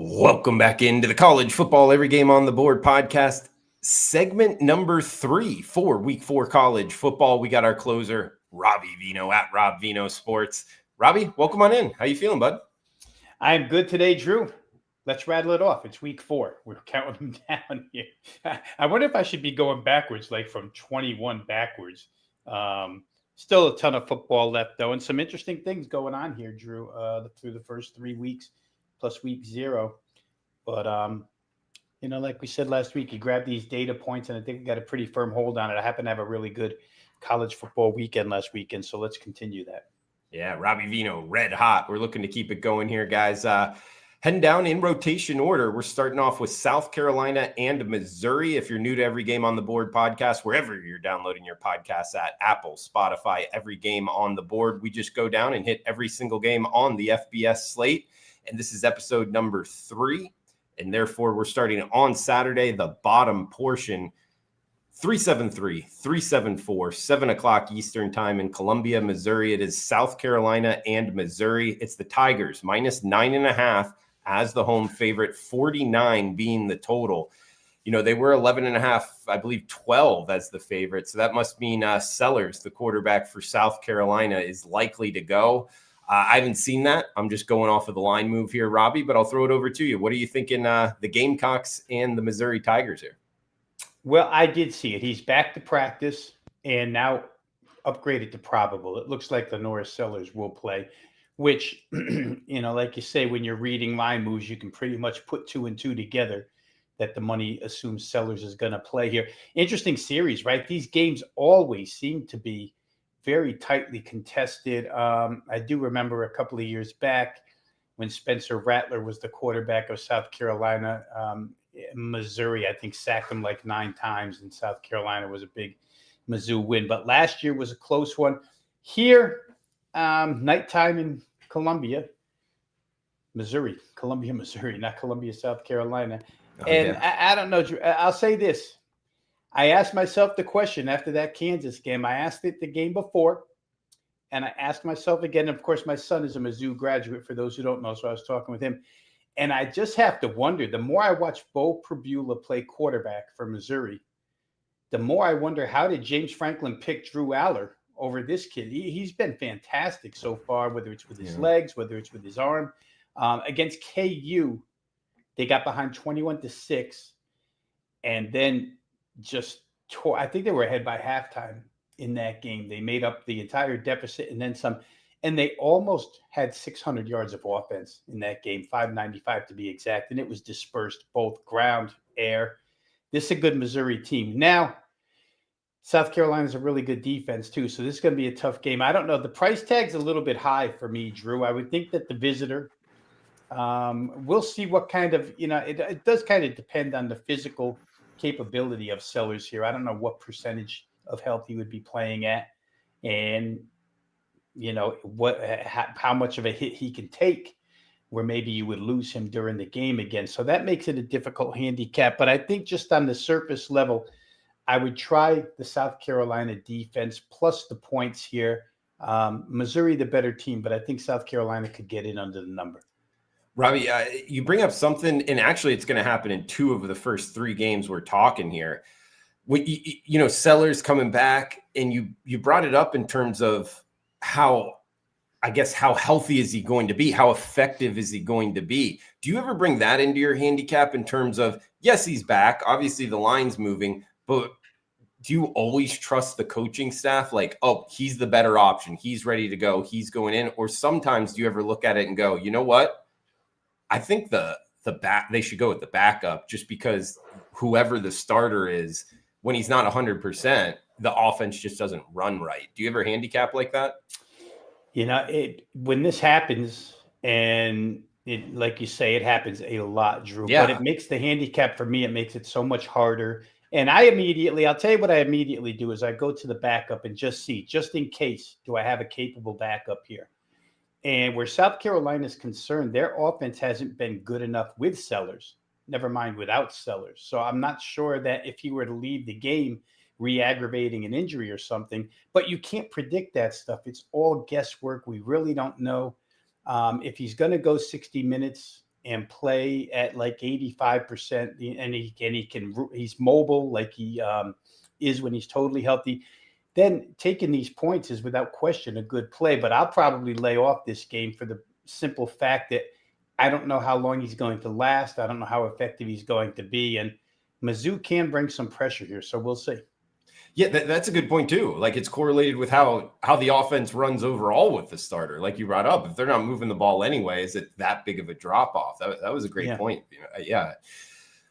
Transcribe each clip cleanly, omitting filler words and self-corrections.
Welcome back into the College Football Every Game on the Board podcast, segment number 3 for Week 4 college football. We got our closer, Robbie Vino at Rob Vino Sports. Robbie, welcome on in. How you feeling, bud? I'm good today, Drew. Let's rattle it off. It's week 4. We're counting them down here. I wonder if I should be going backwards, like from 21 backwards. Still a ton of football left, though, and some interesting things going on here, Drew, through the first 3 weeks plus week 0. But, like we said last week, you grab these data points, and I think we got a pretty firm hold on it. I happen to have a really good college football weekend last weekend, so let's continue that. Yeah, Robbie Vino, red hot. We're looking to keep it going here, guys. Heading down in rotation order, we're starting off with South Carolina and Missouri. If you're new to Every Game on the Board podcast, wherever you're downloading your podcasts at, Apple, Spotify, Every Game on the Board, we just go down and hit every single game on the FBS slate. And this is episode number 3. And therefore, we're starting on Saturday, the bottom portion, 373, 374, 7 o'clock Eastern time in Columbia, Missouri. It is South Carolina and Missouri. It's the Tigers, minus 9.5 as the home favorite, 49 being the total. You know, they were 11.5, I believe 12 as the favorite. So that must mean Sellers, the quarterback for South Carolina, is likely to go. I haven't seen that. I'm just going off of the line move here, Robbie, but I'll throw it over to you. What are you thinking the Gamecocks and the Missouri Tigers here? Well, I did see it. He's back to practice and now upgraded to probable. It looks like Norris Sellers will play, which, like you say, when you're reading line moves, you can pretty much put 2 and 2 together that the money assumes Sellers is going to play here. Interesting series, right? These games always seem to be very tightly contested. I do remember a couple of years back when Spencer Rattler was the quarterback of South Carolina. Missouri, I think, sacked him like 9 times, and South Carolina was a big Mizzou win. But last year was a close one. Here, nighttime in Columbia, Missouri, not Columbia, South Carolina. I don't know, Drew, I'll say this. I asked myself the question after that Kansas game. I asked it the game before, and I asked myself again. Of course, my son is a Mizzou graduate, for those who don't know, so I was talking with him. And I just have to wonder, the more I watch Bo Pribula play quarterback for Missouri, the more I wonder, how did James Franklin pick Drew Aller over this kid? He's been fantastic so far, whether it's with his legs, whether it's with his arm. Against KU, they got behind 21-6, and then just tore. I think they were ahead by halftime in that game. They made up the entire deficit and then some. And they almost had 600 yards of offense in that game, 595 to be exact. And it was dispersed both ground, air. This is a good Missouri team. Now, South Carolina's a really good defense, too. So this is going to be a tough game. I don't know. The price tag's a little bit high for me, Drew. I would think that the visitor, we'll see what kind of, it does kind of depend on the physical capability of Sellers here. I don't know what percentage of health he would be playing at. And how much of a hit he can take where maybe you would lose him during the game again. So that makes it a difficult handicap. But I think just on the surface level, I would try the South Carolina defense plus the points here. Missouri, the better team, but I think South Carolina could get in under the number. Robbie, you bring up something, and actually it's going to happen in 2 of the first 3 games we're talking here. When Sellers coming back, and you brought it up in terms of how healthy is he going to be? How effective is he going to be? Do you ever bring that into your handicap in terms of, yes, he's back, obviously the line's moving, but do you always trust the coaching staff? Like, oh, he's the better option. He's ready to go. He's going in. Or sometimes do you ever look at it and go, you know what? I think they should go with the backup, just because whoever the starter is, when he's not 100%, the offense just doesn't run right. Do you ever handicap like that? When this happens, and like you say, it happens a lot, Drew. Yeah. But it makes the handicap, for me, it makes it so much harder. And I'll tell you what I immediately do is I go to the backup and just in case, do I have a capable backup here? And where South Carolina is concerned, their offense hasn't been good enough with Sellers, never mind without Sellers. So I'm not sure that if he were to leave the game, re-aggravating an injury or something, but you can't predict that stuff. It's all guesswork. We really don't know if he's going to go 60 minutes and play at like 85%, and he's mobile like he is when he's totally healthy, then taking these points is without question a good play. But I'll probably lay off this game for the simple fact that I don't know how long he's going to last. I don't know how effective he's going to be. And Mizzou can bring some pressure here, so we'll see. Yeah, that's a good point too. Like it's correlated with how the offense runs overall with the starter. Like you brought up, if they're not moving the ball anyway, is it that big of a drop off? That was a great point. Yeah.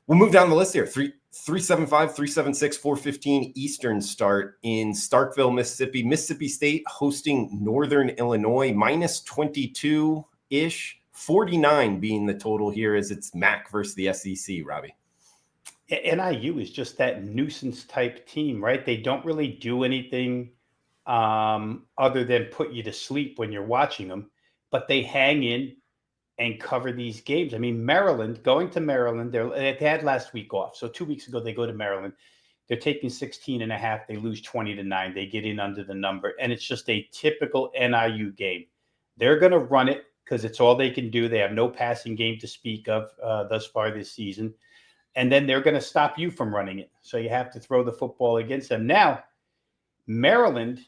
We'll move down the list here. 375, 376, 415 Eastern start in Starkville, Mississippi. Mississippi State hosting Northern Illinois, minus 22-ish, 49 being the total here as it's MAC versus the SEC, Robbie. NIU is just that nuisance type team, right? They don't really do anything other than put you to sleep when you're watching them, but they hang in and cover these games. I mean, going to Maryland, they had last week off. So 2 weeks ago, they go to Maryland. They're taking 16.5. They lose 20-9. They get in under the number. And it's just a typical NIU game. They're going to run it because it's all they can do. They have no passing game to speak of thus far this season. And then they're going to stop you from running it. So you have to throw the football against them. Now, Maryland,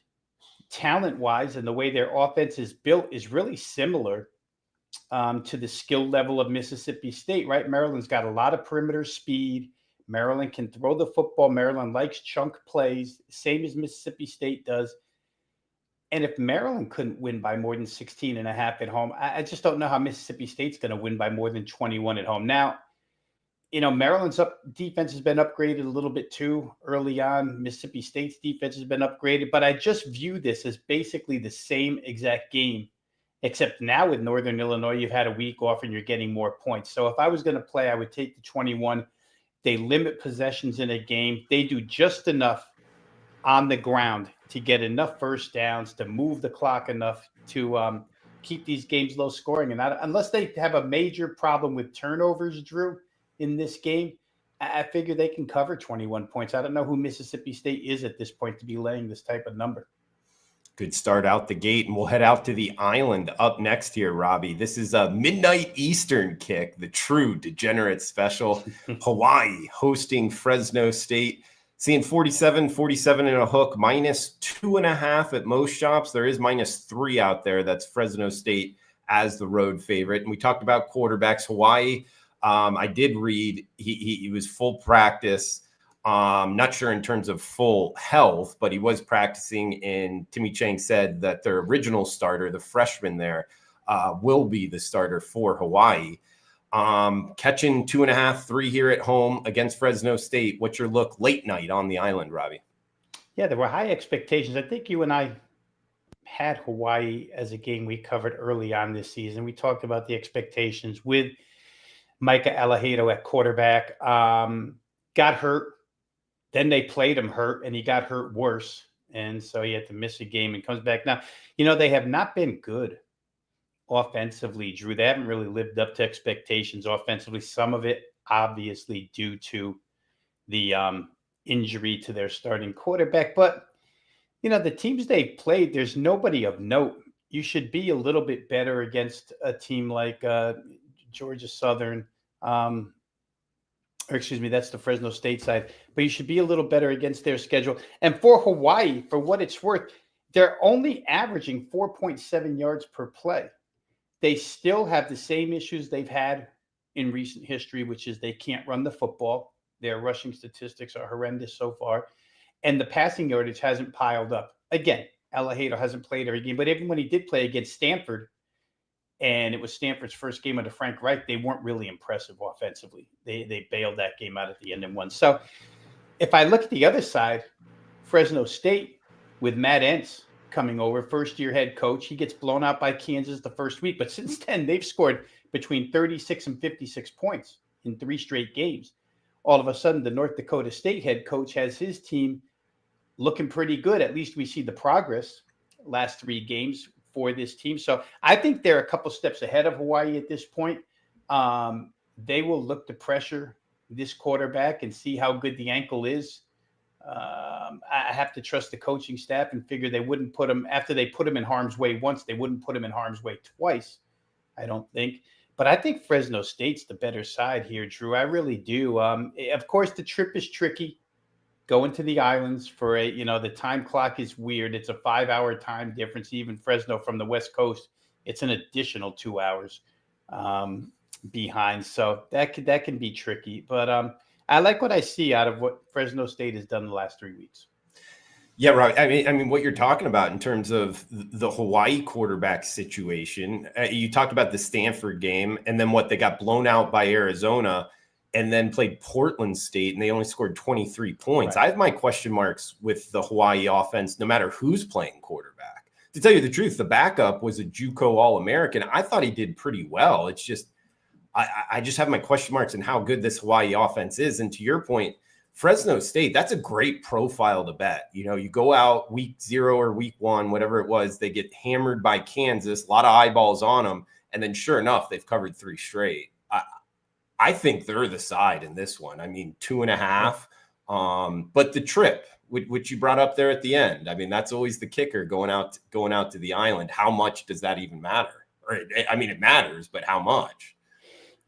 talent-wise, and the way their offense is built is really similar to the skill level of Mississippi State, right? Maryland's got a lot of perimeter speed. Maryland can throw the football. Maryland likes chunk plays, same as Mississippi State does. And if Maryland couldn't win by more than 16.5 at home, I just don't know how Mississippi State's going to win by more than 21 at home. Now, Maryland's defense has been upgraded a little bit too early on. Mississippi State's defense has been upgraded, but I just view this as basically the same exact game, except now with Northern Illinois, you've had a week off and you're getting more points. So if I was going to play, I would take the 21. They limit possessions in a game. They do just enough on the ground to get enough first downs, to move the clock enough to keep these games low scoring. And unless they have a major problem with turnovers, Drew, in this game, I figure they can cover 21 points. I don't know who Mississippi State is at this point to be laying this type of number. Good start out the gate, and we'll head out to the island up next here, Robbie. This is a midnight Eastern kick, the true degenerate special. Hawaii hosting Fresno State. Seeing 47 and a hook, minus 2.5 at most shops. There is minus 3 out there. That's Fresno State as the road favorite. And we talked about quarterbacks. Hawaii, I did read he was full practice. Not sure in terms of full health, but he was practicing. And Timmy Chang said that their original starter, the freshman there, will be the starter for Hawaii. Catching 2.5, 3 here at home against Fresno State. What's your look late night on the island, Robbie? Yeah, there were high expectations. I think you and I had Hawaii as a game we covered early on this season. We talked about the expectations with Micah Alahado at quarterback. Got hurt. Then they played him hurt, and he got hurt worse. And so he had to miss a game and comes back. Now, they have not been good offensively, Drew. They haven't really lived up to expectations offensively. Some of it obviously due to the injury to their starting quarterback. But, the teams they've played, there's nobody of note. You should be a little bit better against a team like Georgia Southern. That's the Fresno State side. But you should be a little better against their schedule. And for Hawaii, for what it's worth, they're only averaging 4.7 yards per play. They still have the same issues they've had in recent history, which is they can't run the football. Their rushing statistics are horrendous so far. And the passing yardage hasn't piled up. Again, Alahado hasn't played every game. But even when he did play against Stanford, and it was Stanford's first game under Frank Reich, they weren't really impressive offensively. They bailed that game out at the end and won. So if I look at the other side, Fresno State with Matt Entz coming over, first-year head coach, he gets blown out by Kansas the first week. But since then, they've scored between 36 and 56 points in 3 straight games. All of a sudden, the North Dakota State head coach has his team looking pretty good. At least we see the progress last 3 games for this team. So I think they're a couple steps ahead of Hawaii at this point. They will look to pressure this quarterback and see how good the ankle is. I have to trust the coaching staff and figure they wouldn't put him, after they put him in harm's way once, they wouldn't put him in harm's way twice, I don't think. But I think Fresno State's the better side here, Drew. I really do. Of course, the trip is tricky. Going to the islands for the time clock is weird. It's a 5-hour time difference. Even Fresno from the West Coast, it's an additional 2 hours behind. So that can be tricky. But I like what I see out of what Fresno State has done the last 3 weeks. Yeah, right. I mean, what you're talking about in terms of the Hawaii quarterback situation, you talked about the Stanford game and then what they got blown out by Arizona and then played Portland State and they only scored 23 points. Right. I have my question marks with the Hawaii offense, no matter who's playing quarterback. To tell you the truth, the backup was a JUCO All-American. I thought he did pretty well. It's just, I just have my question marks in how good this Hawaii offense is. And to your point, Fresno State, that's a great profile to bet. You go out week 0 or week 1, whatever it was, they get hammered by Kansas, a lot of eyeballs on them. And then sure enough, they've covered 3 straight. I think they're the side in this one. I mean, 2.5. But the trip, which you brought up there at the end, I mean, that's always the kicker going out to the island. How much does that even matter? I mean, it matters, but how much?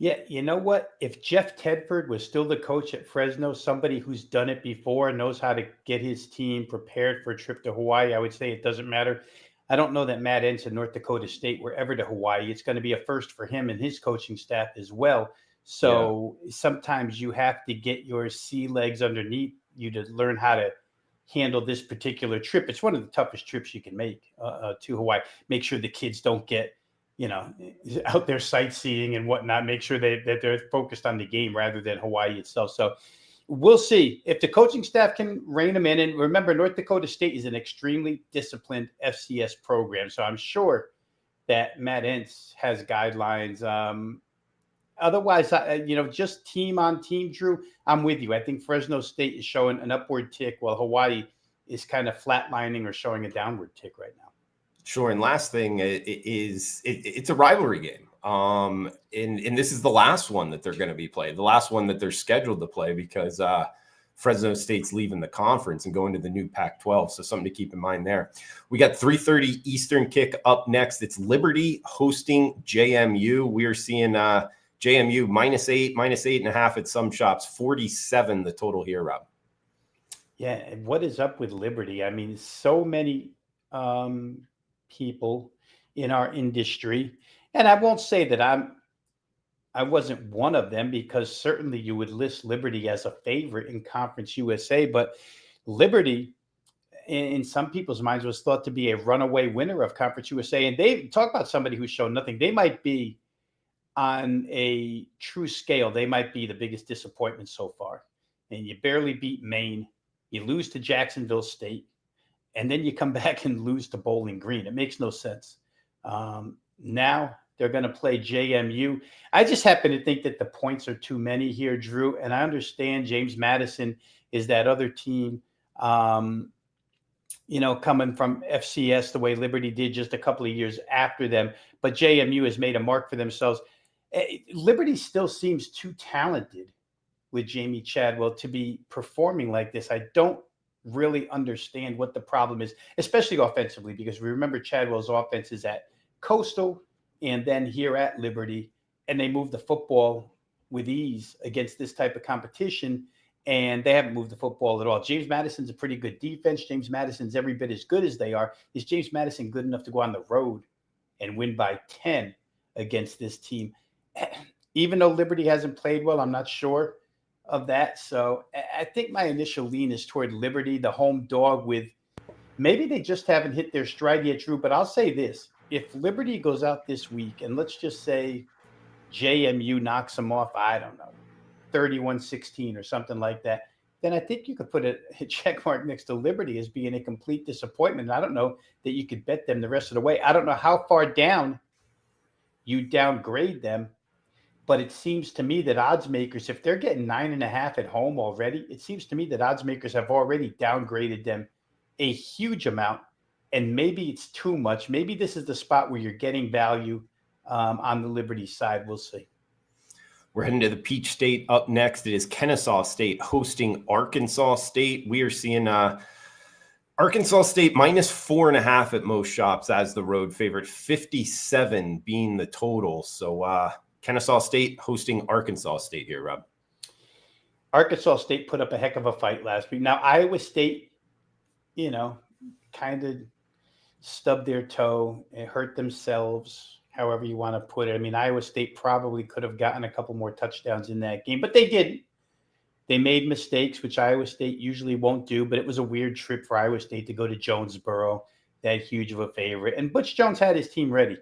Yeah, you know what? If Jeff Tedford was still the coach at Fresno, somebody who's done it before, knows how to get his team prepared for a trip to Hawaii, I would say it doesn't matter. I don't know that Matt Entz in North Dakota State were ever to Hawaii. It's going to be a first for him and his coaching staff as well. So sometimes you have to get your sea legs underneath you to learn how to handle this particular trip. It's one of the toughest trips you can make to Hawaii. Make sure the kids don't get out there sightseeing and whatnot, make sure that they're focused on the game rather than Hawaii itself. So we'll see if the coaching staff can rein them in. And remember, North Dakota State is an extremely disciplined FCS program. So I'm sure that Matt Entz has guidelines. Otherwise, just team on team, Drew, I'm with you. I think Fresno State is showing an upward tick while Hawaii is kind of flatlining or showing a downward tick right now. Sure. And last thing it's a rivalry game. And this is the last one that they're going to be played, the last one that they're scheduled to play because Fresno State's leaving the conference and going to the new Pac-12. So something to keep in mind there. We got 3:30 Eastern kick up next. It's Liberty hosting JMU. We are seeing JMU -8, -8.5 at some shops, 47 the total here, Rob. Yeah. What is up with Liberty? I mean, so many people in our industry, and I won't say that I wasn't one of them, because certainly you would list Liberty as a favorite in Conference USA, but Liberty in some people's minds was thought to be a runaway winner of Conference USA. And they talk about somebody who's shown nothing. They might be on a true scale. They might be the biggest disappointment so far. And you barely beat Maine. You lose to Jacksonville State. And then you come back and lose to Bowling Green. It makes no sense. Now they're going to play JMU. I just happen to think that the points are too many here, Drew. And I understand James Madison is that other team, coming from FCS the way Liberty did just a couple of years after them. But JMU has made a mark for themselves. Liberty still seems too talented with Jamie Chadwell to be performing like this. I don't really understand what the problem is, especially offensively, because we remember Chadwell's offense is at Coastal and then here at Liberty, and they move the football with ease against this type of competition, and they haven't moved the football at all. James Madison's a pretty good defense. James Madison's every bit as good as they are. Is James Madison good enough to go on the road and win by 10 against this team? Even though Liberty hasn't played well, I'm not sure of that. So I think my initial lean is toward Liberty, the home dog, with maybe they just haven't hit their stride yet, Drew. But I'll say this. If Liberty goes out this week and let's just say JMU knocks them off, I don't know, 31-16 or something like that, then I think you could put a check mark next to Liberty as being a complete disappointment. I don't know that you could bet them the rest of the way. I don't know how far down you downgrade them. But it seems to me that odds makers, if they're getting 9.5 at home already, it seems to me that odds makers have already downgraded them a huge amount. And maybe it's too much. Maybe this is the spot where you're getting value on the Liberty side. We'll see. We're heading to the Peach State up next. It is Kennesaw State hosting Arkansas State. We are seeing Arkansas State -4.5 at most shops as the road favorite, 57 being the total. So, Kennesaw State hosting Arkansas State here, Rob. Arkansas State put up a heck of a fight last week. Now, Iowa State, kind of stubbed their toe and hurt themselves, however you want to put it. I mean, Iowa State probably could have gotten a couple more touchdowns in that game, but they didn't. They made mistakes, which Iowa State usually won't do, but it was a weird trip for Iowa State to go to Jonesboro, that huge of a favorite. And Butch Jones had his team ready.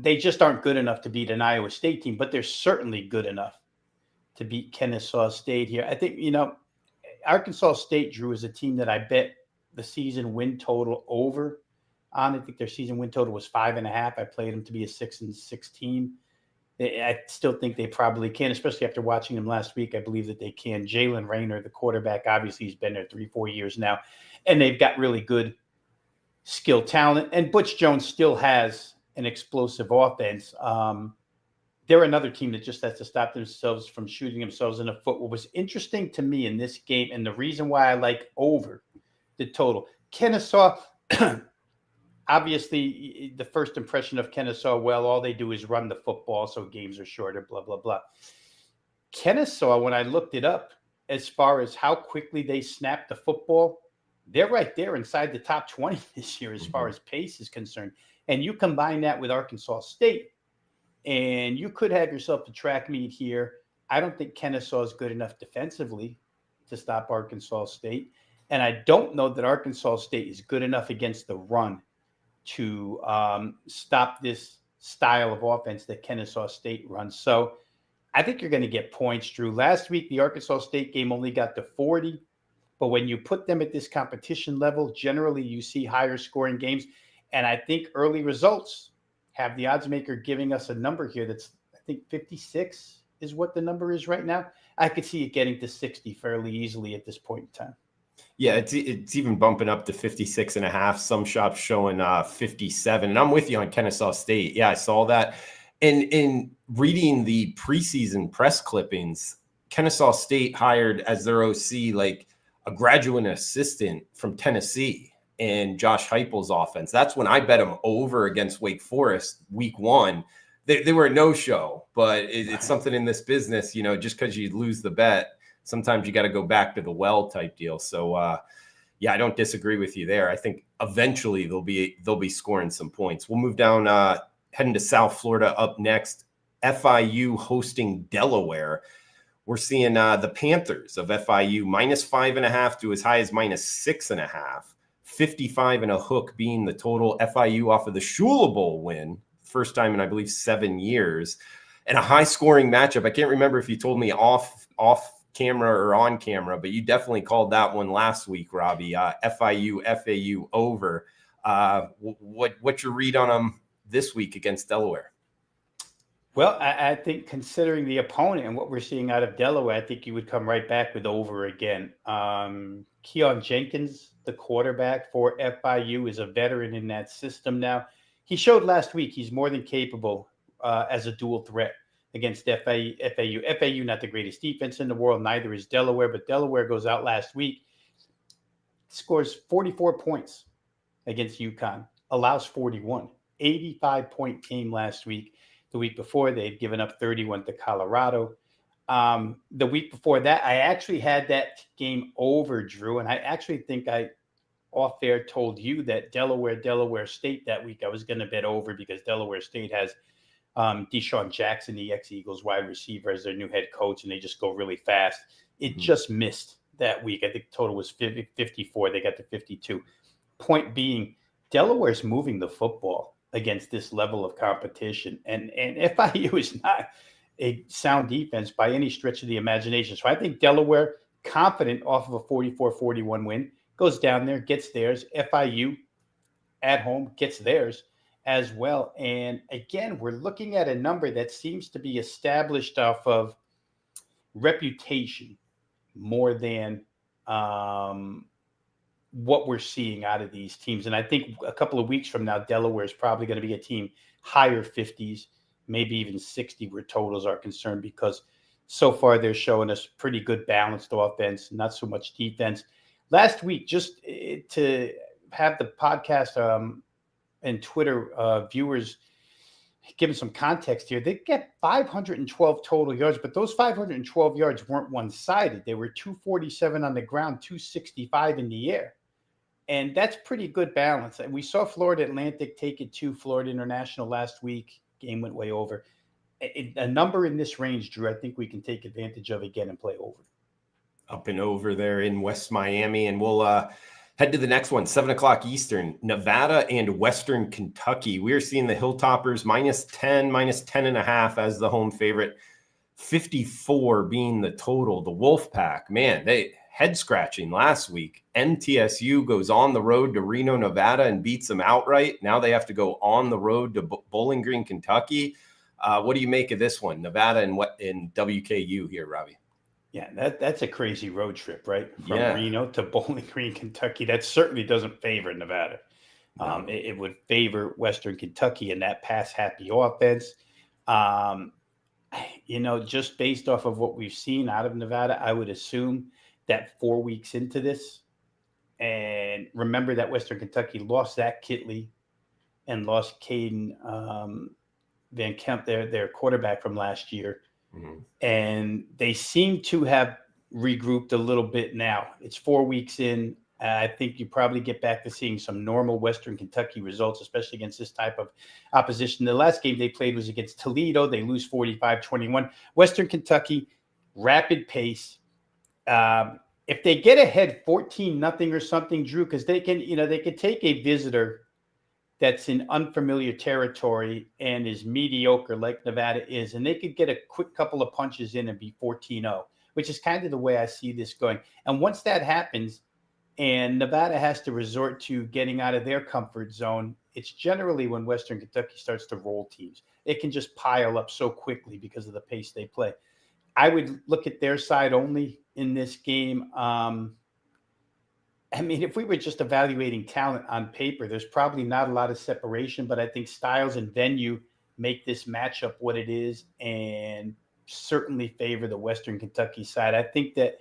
They just aren't good enough to beat an Iowa State team, but they're certainly good enough to beat Kennesaw State here. I think, Arkansas State, Drew, is a team that I bet the season win total over on. I think their season win total was 5.5. I played them to be a 6-6 team. I still think they probably can, especially after watching them last week. I believe that they can. Jalen Raynor, the quarterback, obviously he's been there 3-4 years now, and they've got really good skill talent. And Butch Jones still has an explosive offense. They're another team that just has to stop themselves from shooting themselves in the foot. What was interesting to me in this game, and the reason why I like over the total, Kennesaw, obviously, the first impression of Kennesaw, well, all they do is run the football, so games are shorter, blah, blah, blah. Kennesaw, when I looked it up, as far as how quickly they snap the football, they're right there inside the top 20 this year as far as pace is concerned. And you combine that with Arkansas State, and you could have yourself a track meet here. I don't think Kennesaw is good enough defensively to stop Arkansas State. And I don't know that Arkansas State is good enough against the run to stop this style of offense that Kennesaw State runs. So I think you're going to get points, Drew. Last week, the Arkansas State game only got to 40. But when you put them at this competition level, generally you see higher scoring games. And I think early results have the odds maker giving us a number here that's, I think 56 is what the number is right now. I could see it getting to 60 fairly easily at this point in time. Yeah, it's even bumping up to 56.5. Some shops showing 57. And I'm with you on Kennesaw State. Yeah, I saw that. And in reading the preseason press clippings, Kennesaw State hired as their OC like a graduate assistant from Tennessee and Josh Heupel's offense. That's when I bet them over against Wake Forest week 1. They were a no-show, but it's something in this business, just because you lose the bet, sometimes you got to go back to the well type deal. So, yeah, I don't disagree with you there. I think eventually they'll be scoring some points. We'll move down, heading to South Florida up next. FIU hosting Delaware. We're seeing the Panthers of FIU -5.5 to as high as -6.5. 55 and a hook being the total. FIU off of the Shula Bowl win, first time in I believe 7 years, and a high scoring matchup. I can't remember if you told me off camera or on camera, but you definitely called that one last week, Robbie. FIU FAU over. What's your read on them this week against Delaware? Well, I think considering the opponent and what we're seeing out of Delaware, I think you would come right back with over again. Keon Jenkins, the quarterback for FIU, is a veteran in that system now. He showed last week he's more than capable as a dual threat against FAU. FAU, not the greatest defense in the world, neither is Delaware, but Delaware goes out last week, scores 44 points against UConn, allows 41, 85-point game last week. The week before, they'd given up 31 to Colorado. The week before that, I actually had that game over, Drew, and I actually think I off air told you that Delaware State that week I was going to bet over because Delaware State has Deshaun Jackson, the ex-Eagles wide receiver, as their new head coach, and they just go really fast. It just missed that week. I think the total was 54. They got to 52. Point being, Delaware's moving the football against this level of competition. And FIU is not a sound defense by any stretch of the imagination. So I think Delaware, confident off of a 44-41 win, goes down there, gets theirs. FIU at home gets theirs as well. And again, we're looking at a number that seems to be established off of reputation more than what we're seeing out of these teams. And I think a couple of weeks from now, Delaware is probably going to be a team higher 50s, maybe even 60 where totals are concerned, because so far they're showing us pretty good balanced offense, not so much defense. Last week, just to have the podcast and Twitter viewers give them some context here. They get 512 total yards, but those 512 yards weren't one-sided. They were 247 on the ground, 265 in the air. And that's pretty good balance. And we saw Florida Atlantic take it to Florida International last week. Game went way over. A number in this range, Drew, I think we can take advantage of again and play over. Up and over there in West Miami. And we'll head to the next one, 7 o'clock Eastern, Nevada and Western Kentucky. We're seeing the Hilltoppers -10, -10.5 as the home favorite, 54 being the total. The Wolfpack, man, they head scratching last week. MTSU goes on the road to Reno, Nevada and beats them outright. Now they have to go on the road to Bowling Green, Kentucky. What do you make of this one? Nevada and what in WKU here, Robbie? Yeah, that's a crazy road trip, right? From Reno to Bowling Green, Kentucky. That certainly doesn't favor Nevada. No. It would favor Western Kentucky and that pass-happy offense. Just based off of what we've seen out of Nevada, I would assume that 4 weeks into this, and remember that Western Kentucky lost Zach Kitley and lost Caden Van Kemp, their quarterback from last year. Mm-hmm. And they seem to have regrouped a little bit now. It's 4 weeks in. I think you probably get back to seeing some normal Western Kentucky results, especially against this type of opposition. The last game they played was against Toledo. They lose 45-21. Western Kentucky, rapid pace. If they get ahead 14-0 or something, Drew, because they can take a visitor that's in unfamiliar territory and is mediocre like Nevada is, and they could get a quick couple of punches in and be 14-0, which is kind of the way I see this going. And once that happens and Nevada has to resort to getting out of their comfort zone, it's generally when Western Kentucky starts to roll teams. It can just pile up so quickly because of the pace they play. I would look at their side only in this game. If we were just evaluating talent on paper, there's probably not a lot of separation, but I think styles and venue make this matchup what it is and certainly favor the Western Kentucky side. I think that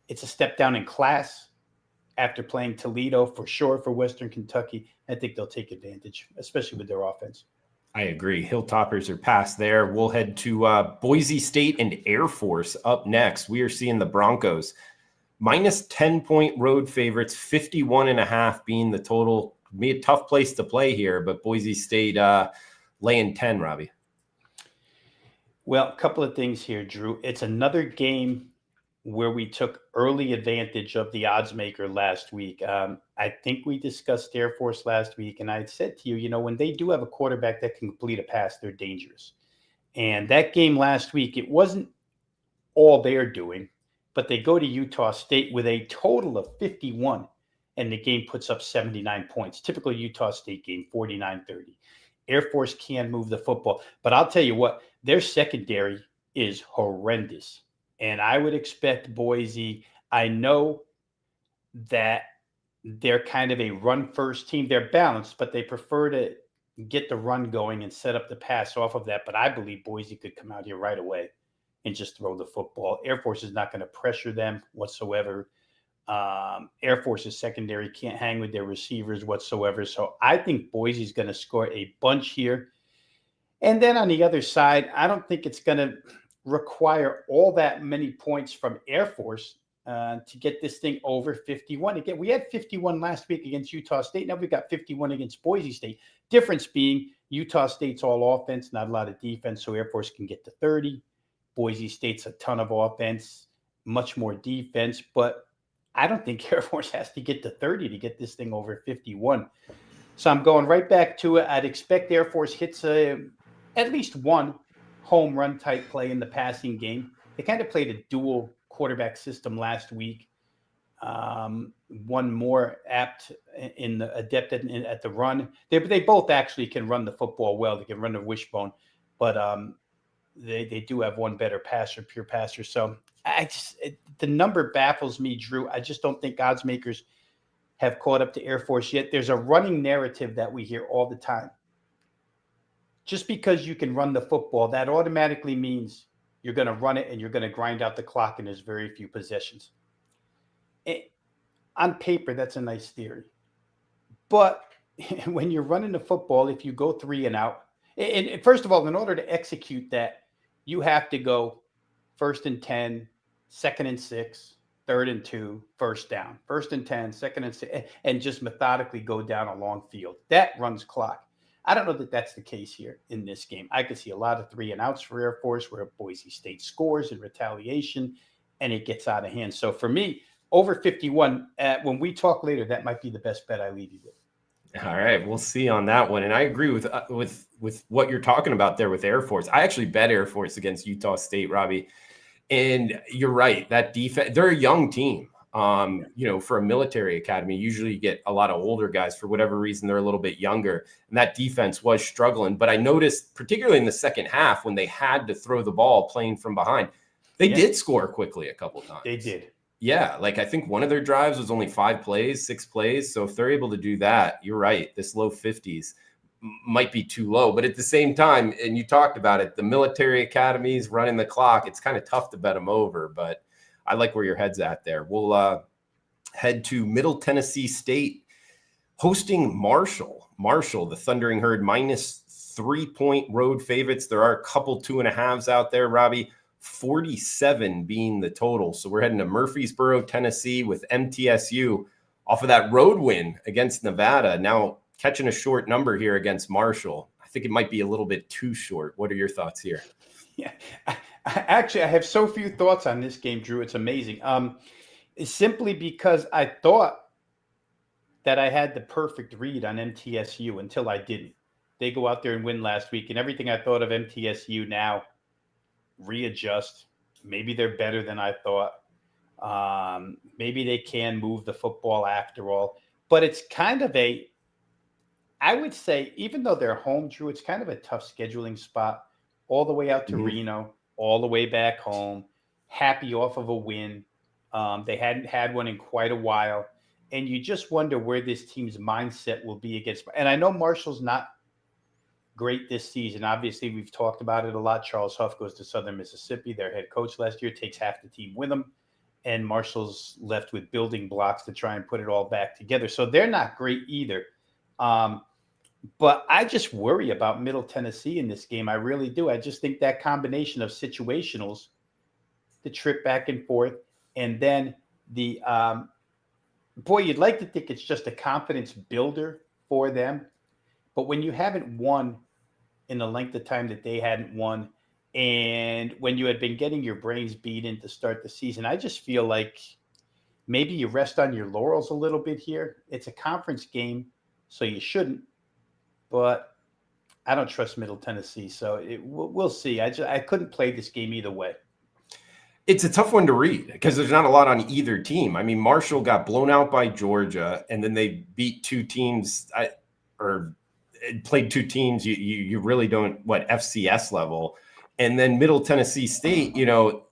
it's a step down in class after playing Toledo for sure for Western Kentucky. I think they'll take advantage, especially with their offense. I agree. Hilltoppers are past there. We'll head to Boise State and Air Force up next. We are seeing the Broncos -10-point road favorites, 51.5 being the total. Be a tough place to play here, but Boise State laying 10, Robbie. Well, a couple of things here, Drew. It's another game where we took early advantage of the odds maker last week. I think we discussed Air Force last week, and I had said to you, when they do have a quarterback that can complete a pass, they're dangerous. And that game last week, it wasn't all they're doing, but they go to Utah State with a total of 51, and the game puts up 79 points. Typical Utah State game, 49-30. Air Force can move the football. But I'll tell you what, their secondary is horrendous. And I would expect Boise. I know that they're kind of a run-first team. They're balanced, but they prefer to get the run going and set up the pass off of that. But I believe Boise could come out here right away and just throw the football. Air Force is not going to pressure them whatsoever. Air Force's secondary can't hang with their receivers whatsoever. So I think Boise's going to score a bunch here. And then on the other side, I don't think it's going to require all that many points from Air Force to get this thing over 51. Again, we had 51 last week against Utah State. Now we've got 51 against Boise State. Difference being Utah State's all offense, not a lot of defense, so Air Force can get to 30. Boise State's a ton of offense, much more defense, but I don't think Air Force has to get to 30 to get this thing over 51. So I'm going right back to it. I'd expect Air Force hits at least one home run type play in the passing game. They kind of played a dual quarterback system last week. One more apt in the adept at the run. They both actually can run the football well. They can run the wishbone, but they do have one better passer, pure passer. So the number baffles me, Drew. I just don't think odds makers have caught up to Air Force yet. There's a running narrative that we hear all the time. Just because you can run the football, that automatically means you're going to run it and you're going to grind out the clock, and there's very few possessions. On paper, that's a nice theory. But when you're running the football, if you go 3 and out, And first of all, in order to execute that, you have to go 1st and 10, 2nd and 6, 3rd and 2, first down, 1st and 10, 2nd and 6, and just methodically go down a long field. That runs clock. I don't know that that's the case here in this game. I could see a lot of 3 and outs for Air Force where Boise State scores in retaliation and it gets out of hand. So for me, over 51, when we talk later, that might be the best bet I leave you with. All right, we'll see on that one. And I agree with what you're talking about there with Air Force. I actually bet Air Force against Utah State, Robbie. And you're right, that defense, they're a young team. For a military academy, usually you get a lot of older guys. For whatever reason, they're a little bit younger. And that defense was struggling. But I noticed, particularly in the second half, when they had to throw the ball playing from behind, they did score quickly a couple times. They did. Yeah, like I think one of their drives was only 5 plays, 6 plays. So if they're able to do that, you're right, this low 50s might be too low. But at the same time, and you talked about it, the military academies running the clock, it's kind of tough to bet them over. But I like where your head's at there. We'll head to Middle Tennessee State hosting Marshall. Marshall, the Thundering Herd, minus 3-point road favorites. There are a couple 2.5s out there, Robbie. 47 being the total. So we're heading to Murfreesboro, Tennessee with MTSU off of that road win against Nevada. Now catching a short number here against Marshall. I think it might be a little bit too short. What are your thoughts here? Yeah, actually, I have so few thoughts on this game, Drew. It's amazing. It's simply because I thought that I had the perfect read on MTSU until I didn't. They go out there and win last week, and everything I thought of MTSU now readjust. Maybe they're better than I thought. Maybe they can move the football after all. But it's kind of I would say, even though they're home, Drew, it's kind of a tough scheduling spot. All the way out to Reno, all the way back home, happy off of a win. They hadn't had one in quite a while. And you just wonder where this team's mindset will be against. And I know Marshall's not great this season. Obviously, we've talked about it a lot. Charles Huff goes to Southern Mississippi. Their head coach last year takes half the team with him. And Marshall's left with building blocks to try and put it all back together. So they're not great either. But I just worry about Middle Tennessee in this game. I really do. I just think that combination of situationals, the trip back and forth, and then the you'd like to think it's just a confidence builder for them. But when you haven't won in the length of time that they hadn't won, and when you had been getting your brains beaten to start the season, I just feel like maybe you rest on your laurels a little bit here. It's a conference game, so you shouldn't. But I don't trust Middle Tennessee, so we'll see. I couldn't play this game either way. It's a tough one to read because there's not a lot on either team. I mean, Marshall got blown out by Georgia, and then they beat 2 teams or played 2 teams. You really don't FCS level. And then Middle Tennessee State,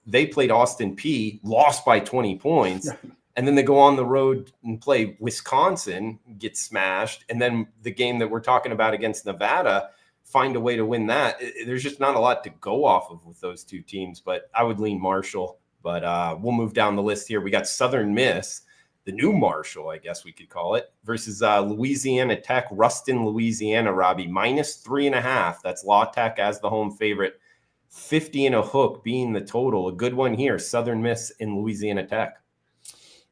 they played Austin Peay, lost by 20 points. And then they go on the road and play Wisconsin, get smashed. And then the game that we're talking about against Nevada, find a way to win that. There's just not a lot to go off of with those 2 teams, but I would lean Marshall. But we'll move down the list here. We got Southern Miss, the new Marshall, I guess we could call it, versus Louisiana Tech, Ruston, Louisiana, Robbie, minus 3.5. That's La Tech as the home favorite. 50 and a hook being the total. A good one here, Southern Miss and Louisiana Tech.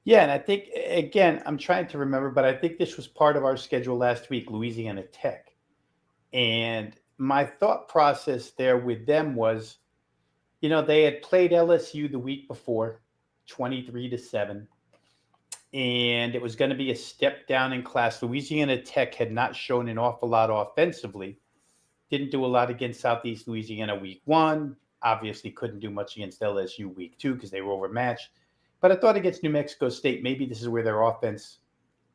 Yeah, and I think, again, I'm trying to remember, but I think this was part of our schedule last week, Louisiana Tech. And my thought process there with them was, they had played LSU the week before, 23-7. And it was going to be a step down in class. Louisiana Tech had not shown an awful lot offensively. Didn't do a lot against Southeast Louisiana week 1. Obviously couldn't do much against LSU week 2 because they were overmatched. But I thought against New Mexico State, maybe this is where their offense,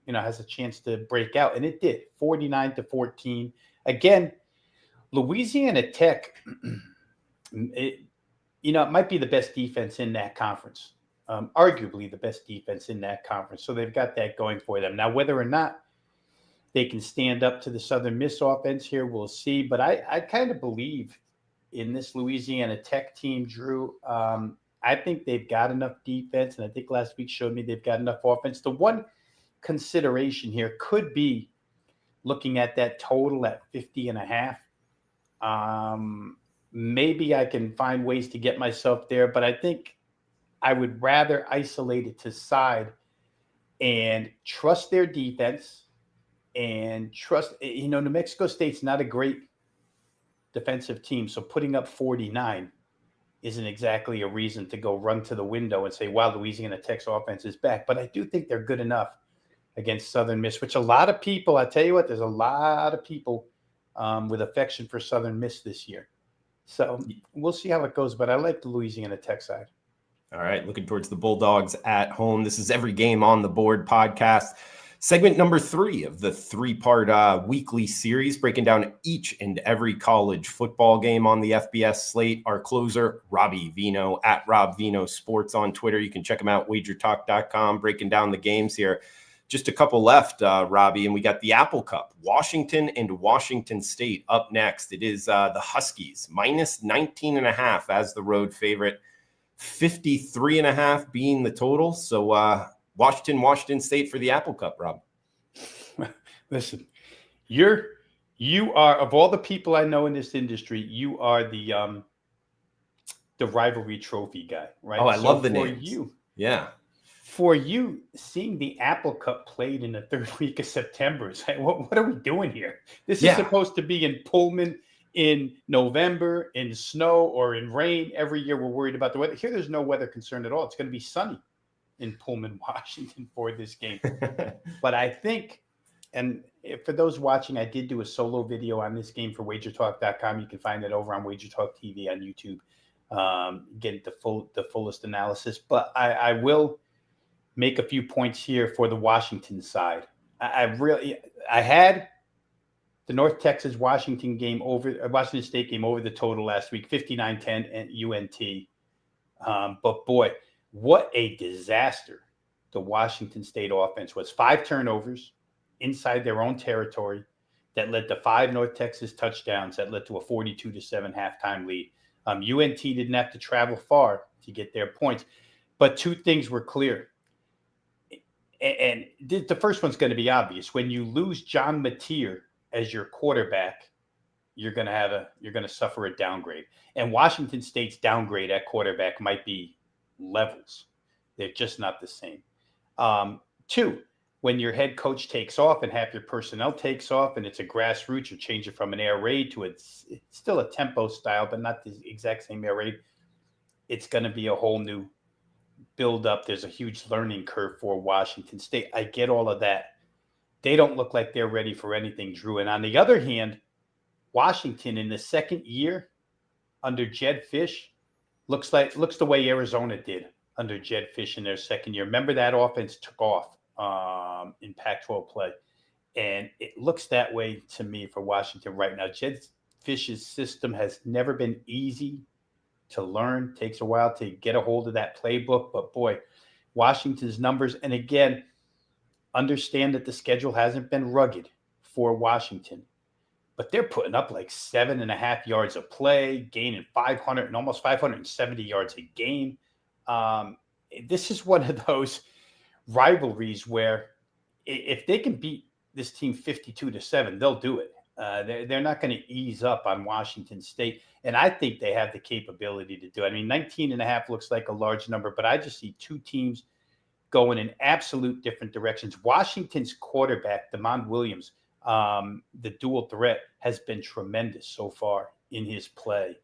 has a chance to break out. And it did, 49-14. Again, Louisiana Tech, it might be the best defense in that conference. Arguably the best defense in that conference. So they've got that going for them. Now, whether or not they can stand up to the Southern Miss offense here, we'll see. But I kind of believe in this Louisiana Tech team, Drew. I think they've got enough defense, and I think last week showed me they've got enough offense. The one consideration here could be looking at that total at 50.5. Maybe I can find ways to get myself there, but I think I would rather isolate it to side and trust their defense and trust, New Mexico State's not a great defensive team. So putting up 49 isn't exactly a reason to go run to the window and say, wow, Louisiana Tech's offense is back. But I do think they're good enough against Southern Miss, which a lot of people, I tell you what, there's a lot of people with affection for Southern Miss this year. So we'll see how it goes, but I like the Louisiana Tech side. All right, looking towards the Bulldogs at home. This is Every Game on the Board podcast, segment number 3 of the 3-part weekly series, breaking down each and every college football game on the FBS slate. Our closer, Robbie Vino, at Rob Vino Sports on Twitter. You can check him out, wagertalk.com, breaking down the games here. Just a couple left, Robbie, and we got the Apple Cup. Washington and Washington State up next. It is the Huskies, minus 19.5 as the road favorite, 53.5 being the total. So Washington State for the Apple Cup, Rob. Listen, you are, of all the people I know in this industry, you are the rivalry trophy guy, right? Oh, I love the names. For you, seeing the Apple Cup played in the third week of September, it's like, what are we doing here? This is supposed to be in Pullman in November, in snow or in rain. Every year we're worried about the weather. Here, there's no weather concern at all. It's going to be sunny in Pullman, Washington for this game. But I think, and for those watching, I did do a solo video on this game for wagertalk.com. You can find it over on WagerTalk TV on YouTube. Get the fullest analysis. But I will make a few points here for the Washington side. I had the North Texas Washington State game over the total last week, 59-10 at UNT. But boy, what a disaster the Washington State offense was. 5 turnovers inside their own territory that led to 5 North Texas touchdowns that led to a 42-7 halftime lead. UNT didn't have to travel far to get their points, but 2 things were clear. And the first one's going to be obvious. When you lose John Mateer as your quarterback, you're going to suffer a downgrade. And Washington State's downgrade at quarterback might be levels. They're just not the same. 2, when your head coach takes off and half your personnel takes off and it's a grassroots, you're changing from an air raid to it's still a tempo style, but not the exact same air raid. It's going to be a whole new build up. There's a huge learning curve for Washington State. I get all of that. They don't look like they're ready for anything, Drew. And on the other hand, Washington in the second year under Jedd Fisch looks the way Arizona did under Jedd Fisch in their second year. Remember that offense took off in Pac-12 play. And it looks that way to me for Washington right now. Jedd Fisch's system has never been easy to learn. Takes a while to get a hold of that playbook. But boy, Washington's numbers, and again, understand that the schedule hasn't been rugged for Washington, but they're putting up like 7.5 yards a play, gaining 500 and almost 570 yards a game. This is one of those rivalries where if they can beat this team 52-7, they'll do it. They're not going to ease up on Washington State. And I think they have the capability to do it. I mean, 19.5 looks like a large number, but I just see 2 teams going in absolute different directions. Washington's quarterback, Demond Williams, the dual threat, has been tremendous so far in his play.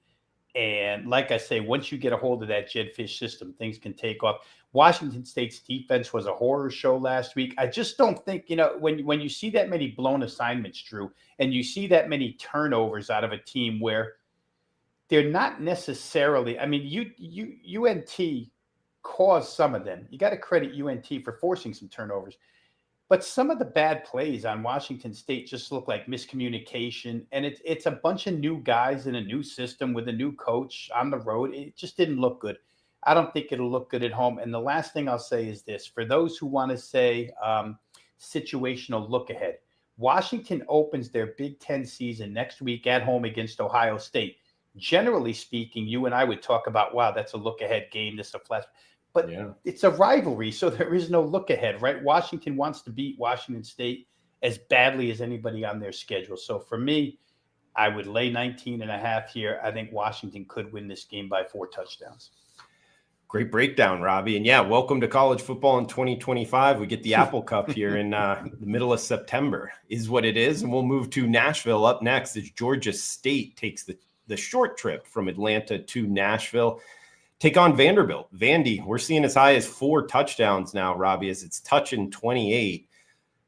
And like I say, once you get a hold of that Jedd Fisch system, things can take off. Washington State's defense was a horror show last week. I just don't think, when you see that many blown assignments, Drew, and you see that many turnovers out of a team where they're not necessarily, I mean, UNT caused some of them. You got to credit UNT for forcing some turnovers. But some of the bad plays on Washington State just look like miscommunication. And it's a bunch of new guys in a new system with a new coach on the road. It just didn't look good. I don't think it'll look good at home. And the last thing I'll say is this. For those who want to say situational look ahead, Washington opens their Big Ten season next week at home against Ohio State. Generally speaking, you and I would talk about, wow, that's a look ahead game. This is a flash. But it's a rivalry, so there is no look ahead, right? Washington wants to beat Washington State as badly as anybody on their schedule. So for me, I would lay 19.5 here. I think Washington could win this game by 4 touchdowns. Great breakdown, Robbie. And yeah, welcome to college football in 2025. We get the Apple Cup here in the middle of September, is what it is. And we'll move to Nashville up next as Georgia State takes the short trip from Atlanta to Nashville. Take on Vanderbilt. Vandy, we're seeing as high as 4 touchdowns now, Robbie, as it's touching 28.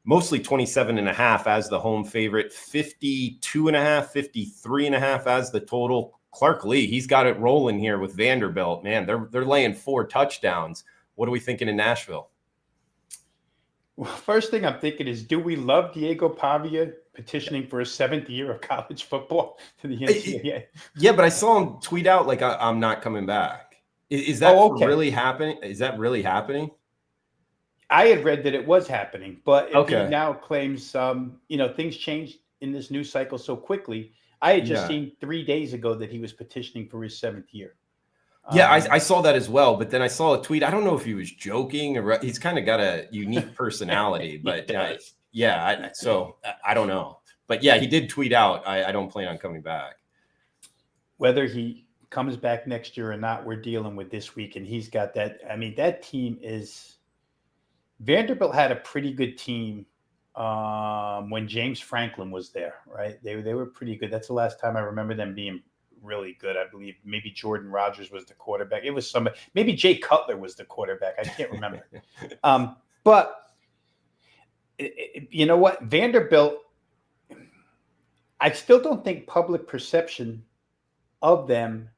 Mostly 27.5 as the home favorite, 52.5, 53.5 as the total. Clark Lee, he's got it rolling here with Vanderbilt. Man, they're laying 4 touchdowns. What are we thinking in Nashville? Well, first thing I'm thinking is, do we love Diego Pavia petitioning for a 7th year of college football to the NCAA? Yeah, but I saw him tweet out like, I'm not coming back. Is that really happening? Is that really happening? I had read that it was happening, but if he now claims, things changed in this news cycle so quickly. I had just seen 3 days ago that he was petitioning for his 7th year. Yeah, I saw that as well. But then I saw a tweet. I don't know if he was joking or he's kind of got a unique personality. But so I don't know. But yeah, he did tweet out, I don't plan on coming back. Whether he comes back next year or not, we're dealing with this week. And he's got that. I mean, that team is – Vanderbilt had a pretty good team when James Franklin was there, right? They were pretty good. That's the last time I remember them being really good. I believe maybe Jordan Rogers was the quarterback. It was somebody, maybe Jay Cutler was the quarterback. I can't remember. But you know what? Vanderbilt, I still don't think public perception of them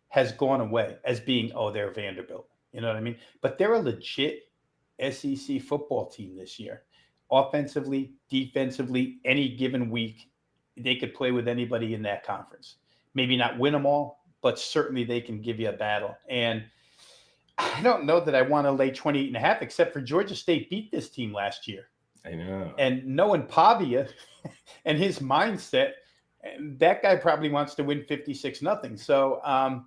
has gone away as being, they're Vanderbilt. You know what I mean? But they're a legit SEC football team this year. Offensively, defensively, any given week, they could play with anybody in that conference. Maybe not win them all, but certainly they can give you a battle. And I don't know that I want to lay 28.5, except for Georgia State beat this team last year. I know. And knowing Pavia and his mindset, that guy probably wants to win 56-0. So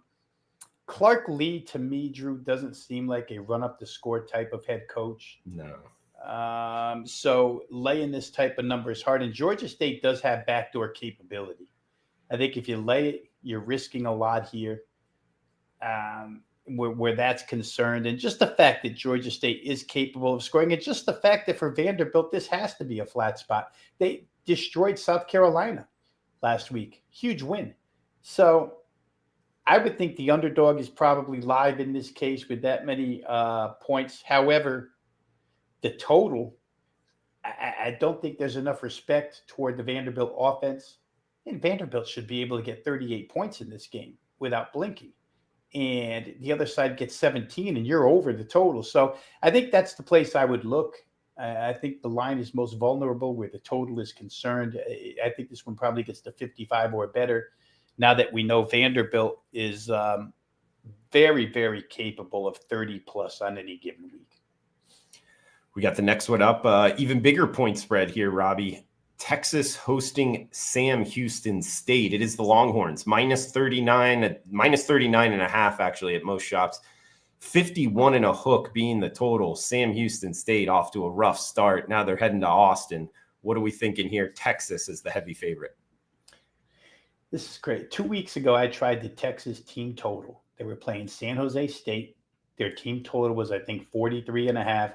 Clark Lee, to me, Drew, doesn't seem like a run-up-the-score type of head coach. No. So laying this type of number is hard. And Georgia State does have backdoor capability. I think if you lay it, you're risking a lot here where that's concerned. And just the fact that Georgia State is capable of scoring, and just the fact that for Vanderbilt, this has to be a flat spot. They destroyed South Carolina last week. Huge win. So I would think the underdog is probably live in this case with that many points. However, the total, I don't think there's enough respect toward the Vanderbilt offense. And Vanderbilt should be able to get 38 points in this game without blinking. And the other side gets 17 and you're over the total. So I think that's the place I would look. I think the line is most vulnerable where the total is concerned. I think this one probably gets to 55 or better now that we know Vanderbilt is very, very capable of 30+ on any given week. We got the next one up. Even bigger point spread here, Robbie. Texas hosting Sam Houston State. It is the Longhorns, minus 39.5 actually at most shops. 51 and a hook being the total. Sam Houston State off to a rough start. Now they're heading to Austin. What are we thinking here? Texas is the heavy favorite. This is great. 2 weeks ago, I tried the Texas team total. They were playing San Jose State. Their team total was, I think, 43.5.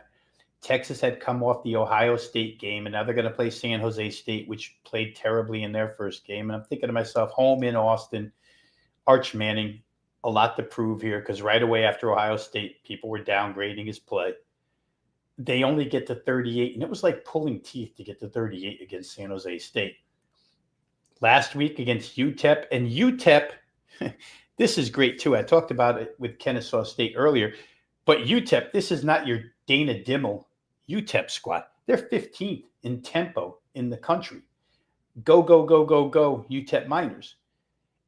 Texas had come off the Ohio State game, and now they're going to play San Jose State, which played terribly in their first game. And I'm thinking to myself, home in Austin, Arch Manning, a lot to prove here because right away after Ohio State, people were downgrading his play. They only get to 38, and it was like pulling teeth to get to 38 against San Jose State. Last week against UTEP, and UTEP, this is great too. I talked about it with Kennesaw State earlier, but UTEP, this is not your Dana Dimmel UTEP squad. They're 15th in tempo in the country. Go, go, go, go, go, UTEP Miners.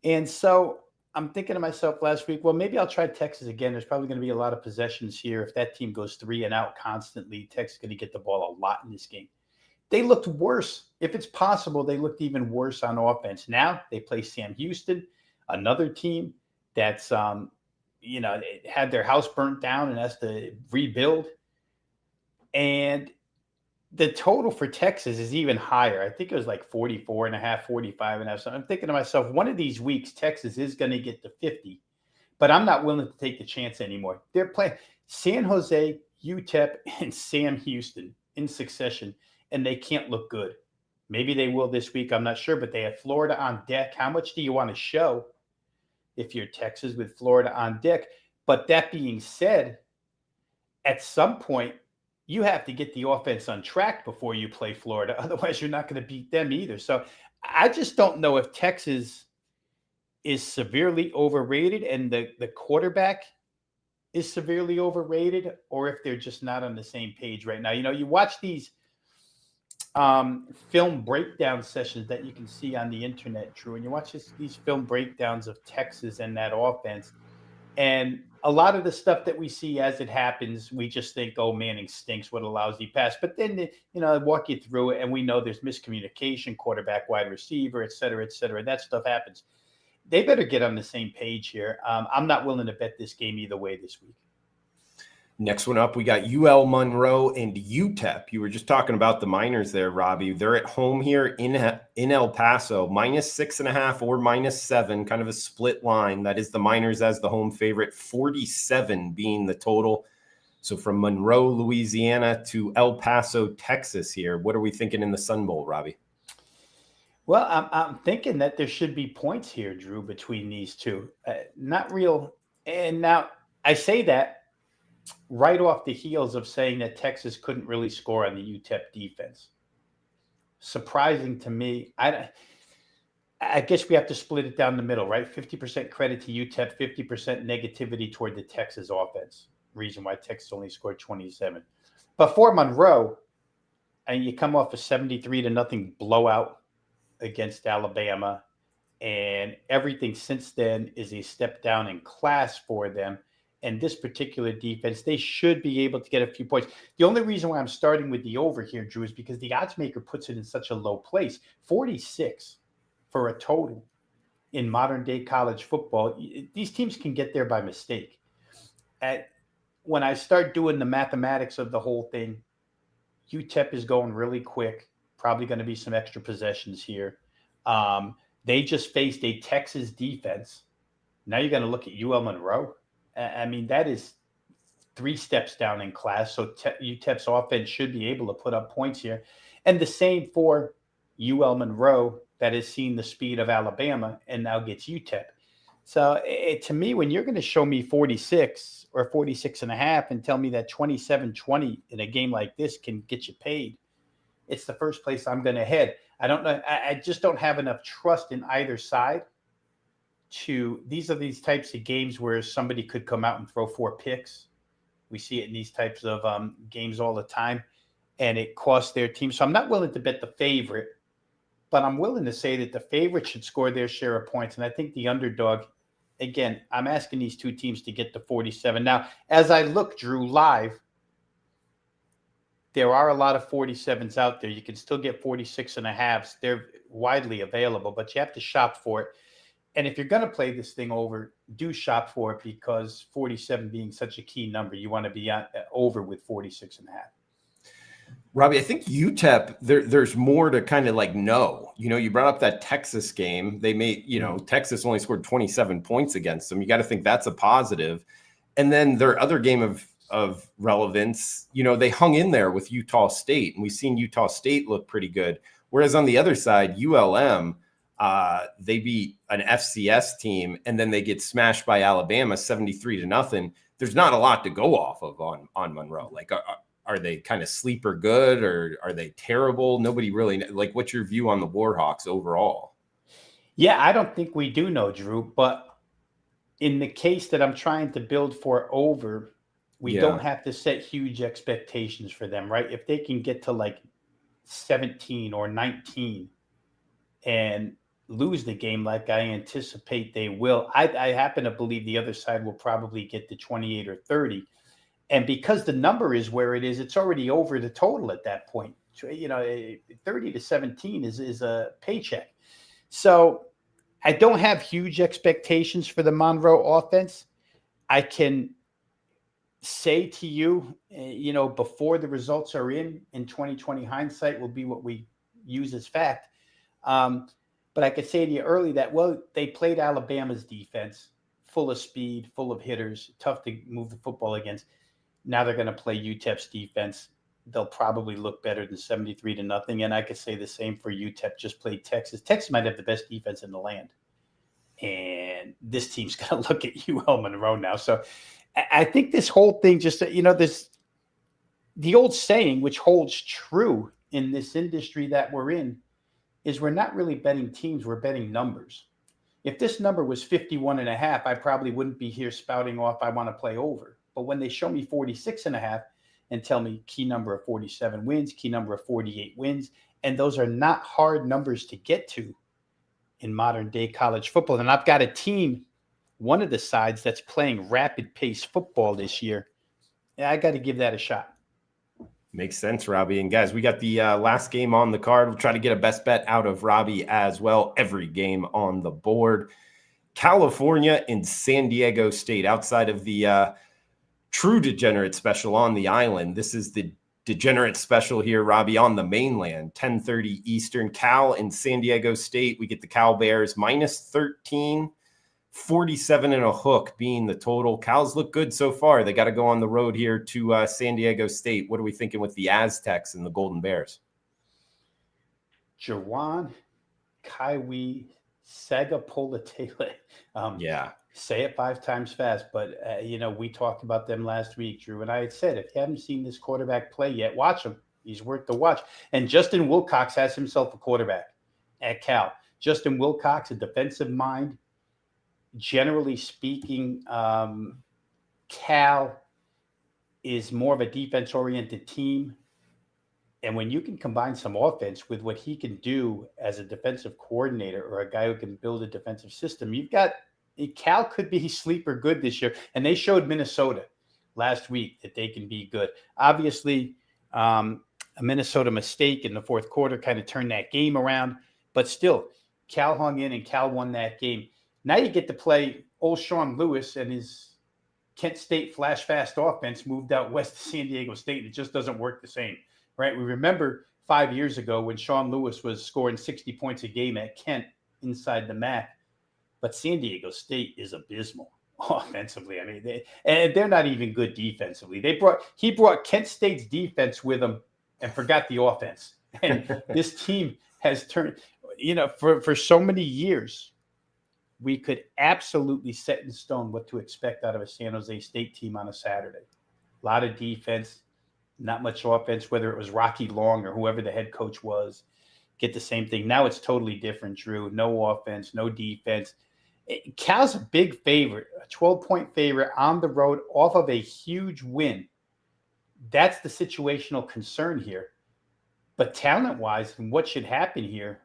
And so I'm thinking to myself last week, well, maybe I'll try Texas again. There's probably going to be a lot of possessions here. If that team goes 3 and out constantly, Texas is going to get the ball a lot in this game. They looked worse. If it's possible, they looked even worse on offense. Now they play Sam Houston, another team that's, had their house burnt down and has to rebuild. And the total for Texas is even higher. I think it was like 44 and a half, 45 and a half. So I'm thinking to myself, one of these weeks, Texas is going to get to 50, but I'm not willing to take the chance anymore. They're playing San Jose, UTEP, and Sam Houston in succession, and they can't look good. Maybe they will this week. I'm not sure, but they have Florida on deck. How much do you want to show if you're Texas with Florida on deck? But that being said, at some point, you have to get the offense on track before you play Florida. Otherwise, you're not going to beat them either. So I just don't know if Texas is severely overrated and the quarterback is severely overrated, or if they're just not on the same page right now. You watch these film breakdown sessions that you can see on the internet, Drew, and you watch these film breakdowns of Texas and that offense. And a lot of the stuff that we see as it happens, we just think, oh, Manning stinks, what a lousy pass. But then, walk you through it, and we know there's miscommunication, quarterback, wide receiver, et cetera, et cetera. That stuff happens. They better get on the same page here. I'm not willing to bet this game either way this week. Next one up, we got UL Monroe and UTEP. You were just talking about the Miners there, Robbie. They're at home here in El Paso, -6.5 or -7, kind of a split line. That is the Miners as the home favorite, 47 being the total. So from Monroe, Louisiana to El Paso, Texas here. What are we thinking in the Sun Bowl, Robbie? Well, I'm thinking that there should be points here, Drew, between these two. Not real. And now I say that right off the heels of saying that Texas couldn't really score on the UTEP defense. Surprising to me. I guess we have to split it down the middle, right? 50% credit to UTEP, 50% negativity toward the Texas offense. Reason why Texas only scored 27. But for Monroe, and you come off a 73-0 blowout against Alabama, and everything since then is a step down in class for them. And this particular defense, they should be able to get a few points. The only reason why I'm starting with the over here, Drew, is because the odds maker puts it in such a low place. 46 for a total in modern day college football. These teams can get there by mistake. When I start doing the mathematics of the whole thing, UTEP is going really quick. Probably going to be some extra possessions here. They just faced a Texas defense. Now you're going to look at UL Monroe. I mean, that is 3 steps down in class. So UTEP's offense should be able to put up points here. And the same for UL Monroe, that has seen the speed of Alabama and now gets UTEP. So to me, when you're going to show me 46 or 46.5 and tell me that 27-20 in a game like this can get you paid, it's the first place I'm going to head. I don't know. I just don't have enough trust in either side. These are these types of games where somebody could come out and throw 4 picks. We see it in these types of games all the time, and it costs their team. So I'm not willing to bet the favorite, but I'm willing to say that the favorite should score their share of points. And I think the underdog, again, I'm asking these two teams to get to 47. Now, as I look, Drew, live, there are a lot of 47s out there. You can still get 46.5s. They're widely available, but you have to shop for it. And if you're going to play this thing over, do shop for it, because 47 being such a key number, you want to be over with 46.5. Robbie, I think UTEP, there's more to kind of like know. You brought up that Texas game. They made, Texas only scored 27 points against them. You got to think that's a positive. And then their other game of relevance, they hung in there with Utah State, and we've seen Utah State look pretty good. Whereas on the other side, ULM, they beat an FCS team, and then they get smashed by Alabama 73-0. There's not a lot to go off of on Monroe. Like, are they kind of sleeper good, or are they terrible? Nobody really like. What's your view on the Warhawks overall? Yeah, I don't think we do know, Drew. But in the case that I'm trying to build for over, we don't have to set huge expectations for them, right? If they can get to like 17 or 19 and lose the game like I anticipate they will, I happen to believe the other side will probably get to 28 or 30. And because the number is where it is, it's already over the total at that point. 30-17 is a paycheck. So I don't have huge expectations for the Monroe offense. I can say to you, before the results are in 2020 hindsight will be what we use as fact. But I could say to you early that, well, they played Alabama's defense, full of speed, full of hitters, tough to move the football against. Now they're going to play UTEP's defense. They'll probably look better than 73-0. And I could say the same for UTEP. Just played Texas. Texas might have the best defense in the land. And this team's going to look at UL Monroe now. So I think this whole thing just, the old saying, which holds true in this industry that we're in, is we're not really betting teams, we're betting numbers. If this number was 51.5, I probably wouldn't be here spouting off, I want to play over. But when they show me 46.5 and tell me key number of 47 wins, key number of 48 wins, and those are not hard numbers to get to in modern day college football. And I've got a team, one of the sides that's playing rapid pace football this year. I got to give that a shot. Makes sense, Robbie. And guys, we got the last game on the card. We'll try to get a best bet out of Robbie as well. Every game on the board. California and San Diego State, outside of the true degenerate special on the island. This is the degenerate special here, Robbie, on the mainland, 10:30 Eastern. Cal and San Diego State. We get the Cal Bears -13. 47 and a hook being the total. Cal's look good so far. They got to go on the road here to San Diego State. What are we thinking with the Aztecs and the Golden Bears? Jawan Kaiwi Sagapolotele. Yeah. Say it 5 times fast, but, we talked about them last week, Drew, and I had said, if you haven't seen this quarterback play yet, watch him. He's worth the watch. And Justin Wilcox has himself a quarterback at Cal. Justin Wilcox, a defensive mind. Generally speaking, Cal is more of a defense-oriented team. And when you can combine some offense with what he can do as a defensive coordinator or a guy who can build a defensive system, Cal could be sleeper good this year. And they showed Minnesota last week that they can be good. Obviously, a Minnesota mistake in the fourth quarter kind of turned that game around. But still, Cal hung in and Cal won that game. Now you get to play old Sean Lewis and his Kent State flash fast offense moved out west to San Diego State. It just doesn't work the same, right? We remember 5 years ago when Sean Lewis was scoring 60 points a game at Kent inside the MAC. But San Diego State is abysmal offensively. I mean, they're not even good defensively. He brought Kent State's defense with him and forgot the offense. And this team has turned, for so many years, we could absolutely set in stone what to expect out of a San Jose State team on a Saturday. A lot of defense, not much offense, whether it was Rocky Long or whoever the head coach was. Get the same thing. Now it's totally different, Drew. No offense, no defense. Cal's a big favorite, a 12-point favorite on the road off of a huge win. That's the situational concern here. But talent-wise, and what should happen here,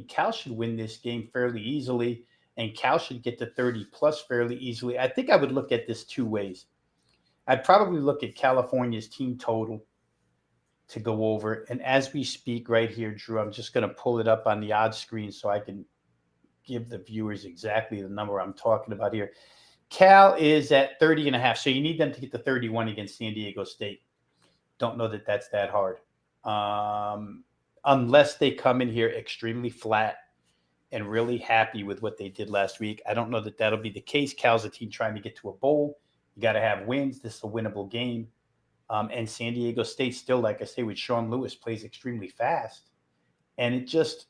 Cal should win this game fairly easily. And Cal should get to 30-plus fairly easily. I think I would look at this 2 ways. I'd probably look at California's team total to go over. And as we speak right here, Drew, I'm just going to pull it up on the odds screen so I can give the viewers exactly the number I'm talking about here. Cal is at 30.5. So you need them to get to 31 against San Diego State. Don't know that that's that hard. Unless they come in here extremely flat and really happy with what they did last week. I don't know that that'll be the case. Cal's a team trying to get to a bowl. You got to have wins. This is a winnable game. And San Diego State still, like I say, with Sean Lewis, plays extremely fast. And it just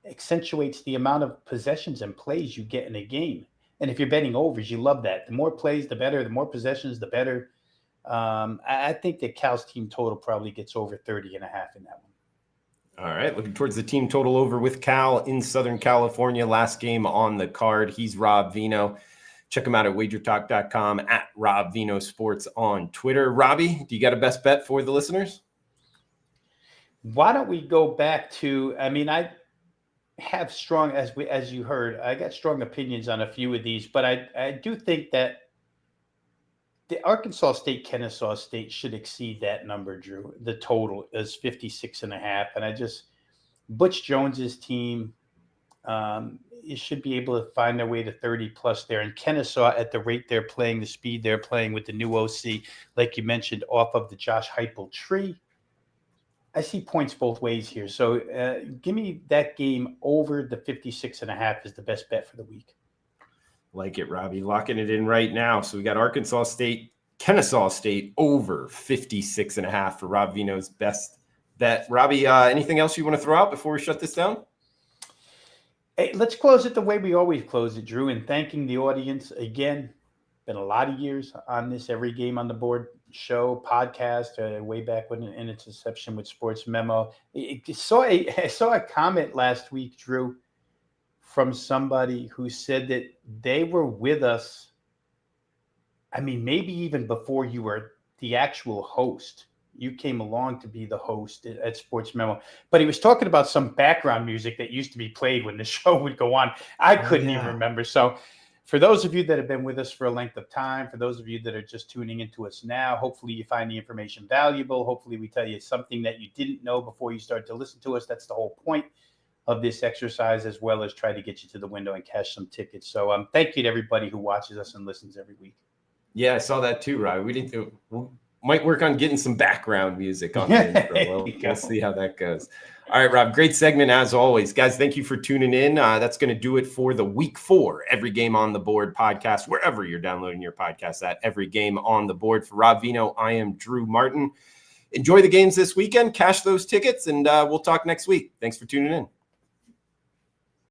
accentuates the amount of possessions and plays you get in a game. And if you're betting overs, you love that. The more plays, the better. The more possessions, the better. I think that Cal's team total probably gets over 30.5 in that one. All right, looking towards the team total over with Cal in Southern California. Last game on the card. He's Rob Vino. Check him out at wagertalk.com, at Rob Vino Sports on Twitter. Robbie, do you got a best bet for the listeners? Why don't we go back to, I have strong, as you heard, I got strong opinions on a few of these, but I do think that the Arkansas State, Kennesaw State should exceed that number, Drew. The total is 56.5. And Butch Jones's team, you should be able to find their way to 30 plus there. And Kennesaw, at the rate they're playing, the speed they're playing with the new OC, like you mentioned, off of the Josh Heupel tree, I see points both ways here. So give me that game over the 56.5 is the best bet for the week. Like it, Robbie. Locking it in right now. So we got Arkansas State, Kennesaw State over 56.5 for Rob Vino's best bet. Robbie, anything else you want to throw out before we shut this down? Hey, let's close it the way we always close it, Drew, and thanking the audience again. Been a lot of years on this Every Game on the Board show podcast, way back when in its inception with Sports Memo. I saw a comment last week, Drew, from somebody who said that they were with us. I mean, maybe even before you were the actual host. You came along to be the host at Sports Memo, but he was talking about some background music that used to be played when the show would go on. I couldn't even remember. So for those of you that have been with us for a length of time, for those of you that are just tuning into us now, hopefully you find the information valuable. Hopefully we tell you something that you didn't know before you start to listen to us. That's the whole point of this exercise, as well as try to get you to the window and cash some tickets. So thank you to everybody who watches us and listens every week. Yeah, I saw that too, Robbie. We might work on getting some background music on the intro. We'll see how that goes. All right, Rob, great segment as always. Guys, thank you for tuning in. That's going to do it for the Week 4 Every Game on the Board podcast, wherever you're downloading your podcast at. Every Game on the Board. For Rob Vino, I am Drew Martin. Enjoy the games this weekend. Cash those tickets, and we'll talk next week. Thanks for tuning in.